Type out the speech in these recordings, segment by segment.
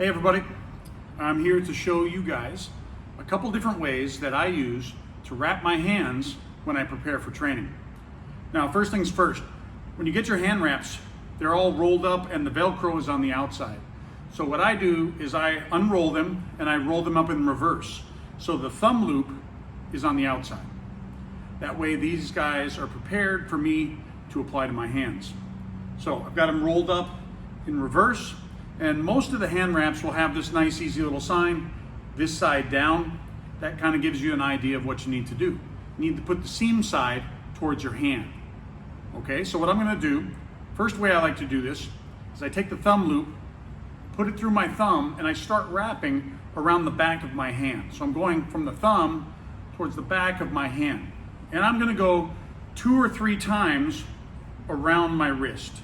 Hey everybody, I'm here to show you guys a couple different ways that I use to wrap my hands when I prepare for training. Now, first things first, when you get your hand wraps, they're all rolled up and the Velcro is on the outside. So what I do is I unroll them and I roll them up in reverse. So the thumb loop is on the outside. That way these guys are prepared for me to apply to my hands. So I've got them rolled up in reverse, and most of the hand wraps will have this nice easy little sign, this side down. That kind of gives you an idea of what you need to do. You need to put the seam side towards your hand. Okay, so what I'm gonna do, first way I like to do this is I take the thumb loop, put it through my thumb, and I start wrapping around the back of my hand. So I'm going from the thumb towards the back of my hand. And I'm gonna go 2 or 3 times around my wrist.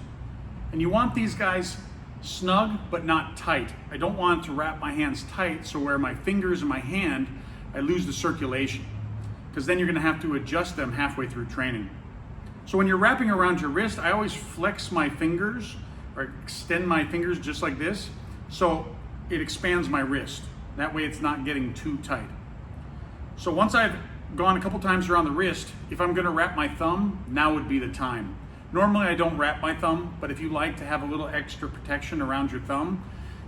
And you want these guys snug but not tight. I don't want to wrap my hands tight so where my fingers and my hand, I lose the circulation, because then you're gonna have to adjust them halfway through training. So when you're wrapping around your wrist, I always flex my fingers or extend my fingers just like this, so it expands my wrist. That way it's not getting too tight. So once I've gone a couple times around the wrist, if I'm gonna wrap my thumb, now would be the time. Normally I don't wrap my thumb, but if you like to have a little extra protection around your thumb,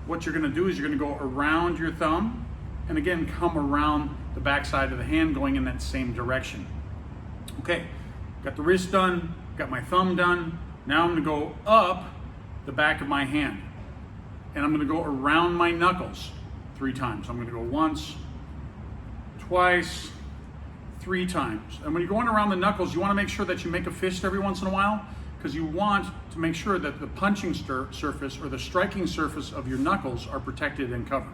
what you're gonna do is you're gonna go around your thumb and again come around the back side of the hand going in that same direction. Okay, got the wrist done, got my thumb done. Now I'm gonna go up the back of my hand and I'm gonna go around my knuckles 3 times. I'm gonna go once, twice, 3 times. And when you're going around the knuckles, you want to make sure that you make a fist every once in a while, because you want to make sure that the punching surface or the striking surface of your knuckles are protected and covered.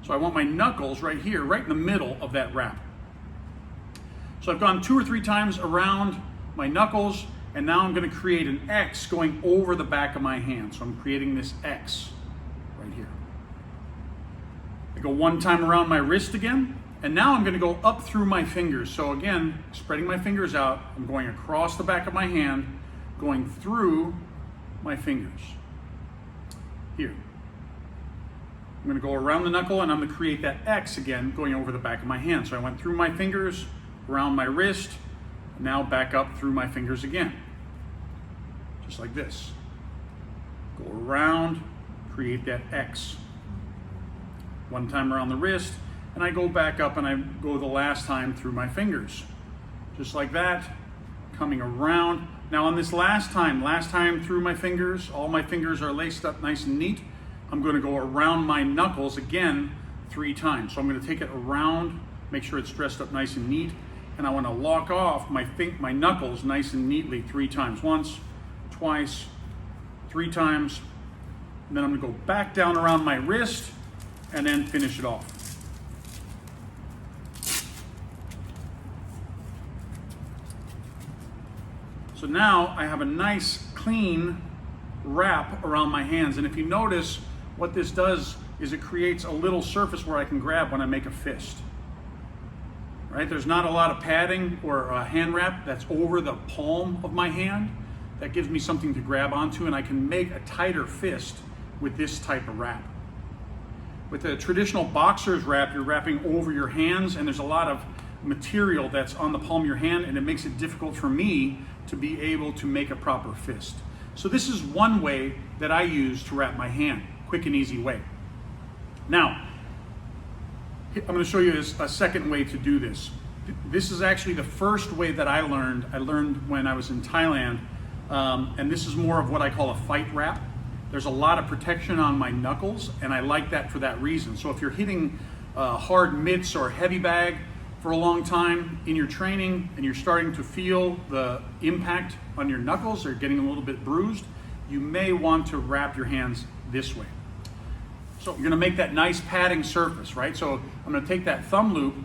So I want my knuckles right here, right in the middle of that wrap. So I've gone 2 or 3 times around my knuckles, and now I'm going to create an X going over the back of my hand. So I'm creating this X right here. I go 1 time around my wrist again. And now I'm going to go up through my fingers. So again, spreading my fingers out, I'm going across the back of my hand, going through my fingers. Here. I'm going to go around the knuckle and I'm going to create that X again, going over the back of my hand. So I went through my fingers, around my wrist, now back up through my fingers again. Just like this. Go around, create that X. 1 time around the wrist, and I go back up and I go the last time through my fingers. Just like that, coming around. Now on this last time through my fingers, all my fingers are laced up nice and neat. I'm gonna go around my knuckles again 3 times. So I'm gonna take it around, make sure it's dressed up nice and neat, and I wanna lock off my knuckles nice and neatly 3 times. Once, twice, 3 times, and then I'm gonna go back down around my wrist and then finish it off. So now I have a nice clean wrap around my hands, and if you notice, what this does is it creates a little surface where I can grab when I make a fist. Right? There's not a lot of padding or a hand wrap that's over the palm of my hand. That gives me something to grab onto, and I can make a tighter fist with this type of wrap. With a traditional boxer's wrap, you're wrapping over your hands, and there's a lot of material that's on the palm of your hand, and it makes it difficult for me to be able to make a proper fist. So this is one way that I use to wrap my hand, quick and easy way. Now, I'm going to show you a second way to do this. This is actually the first way that I learned. I learned when I was in Thailand, and this is more of what I call a fight wrap. There's a lot of protection on my knuckles, and I like that for that reason. So if you're hitting hard mitts or heavy bag for a long time in your training and you're starting to feel the impact on your knuckles, they're getting a little bit bruised, you may want to wrap your hands this way. So you're gonna make that nice padding surface, right? So I'm gonna take that thumb loop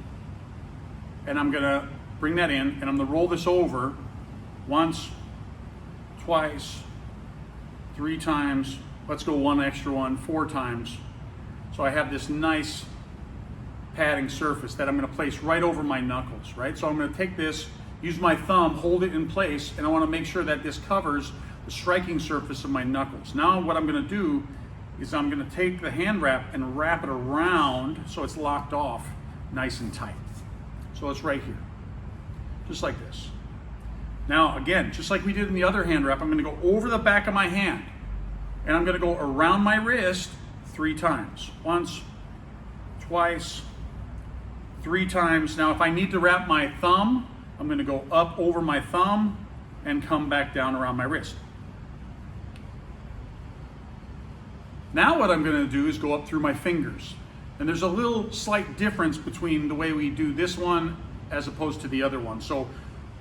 and I'm gonna bring that in and I'm gonna roll this over once, twice, 3 times, let's go 1 extra one, 4 times. So I have this nice padding surface that I'm going to place right over my knuckles, right? So I'm going to take this, use my thumb, hold it in place, and I want to make sure that this covers the striking surface of my knuckles. Now what I'm going to do is I'm gonna take the hand wrap and wrap it around so it's locked off nice and tight. So it's right here, just like this. Now again, just like we did in the other hand wrap, I'm gonna go over the back of my hand and I'm gonna go around my wrist 3 times. Once, twice, 3 times. Now if I need to wrap my thumb, I'm gonna go up over my thumb and come back down around my wrist. Now what I'm gonna do is go up through my fingers. And there's a little slight difference between the way we do this one as opposed to the other one. So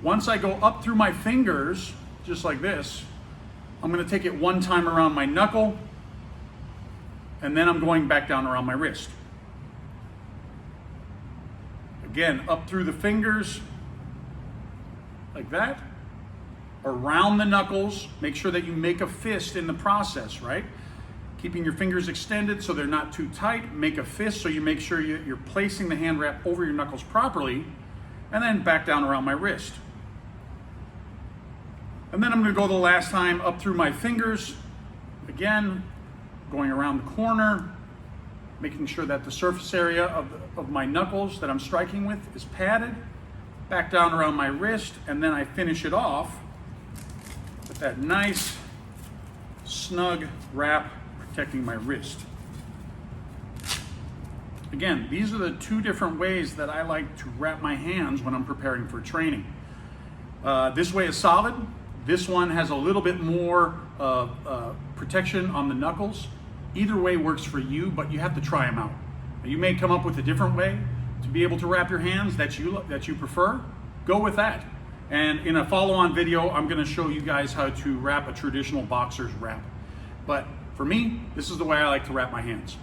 once I go up through my fingers, just like this, I'm gonna take it 1 time around my knuckle, and then I'm going back down around my wrist. Again, up through the fingers, like that, around the knuckles. Make sure that you make a fist in the process, right? Keeping your fingers extended so they're not too tight. Make a fist so you make sure you're placing the hand wrap over your knuckles properly, and then back down around my wrist. And then I'm gonna go the last time up through my fingers, again, going around the corner, making sure that the surface area of my knuckles that I'm striking with is padded, back down around my wrist, and then I finish it off with that nice, snug wrap protecting my wrist. Again, these are the 2 different ways that I like to wrap my hands when I'm preparing for training. This way is solid. This one has a little bit more protection on the knuckles. Either way works for you, but you have to try them out. You may come up with a different way to be able to wrap your hands that you prefer. Go with that. And in a follow-on video, I'm gonna show you guys how to wrap a traditional boxer's wrap. But for me, this is the way I like to wrap my hands.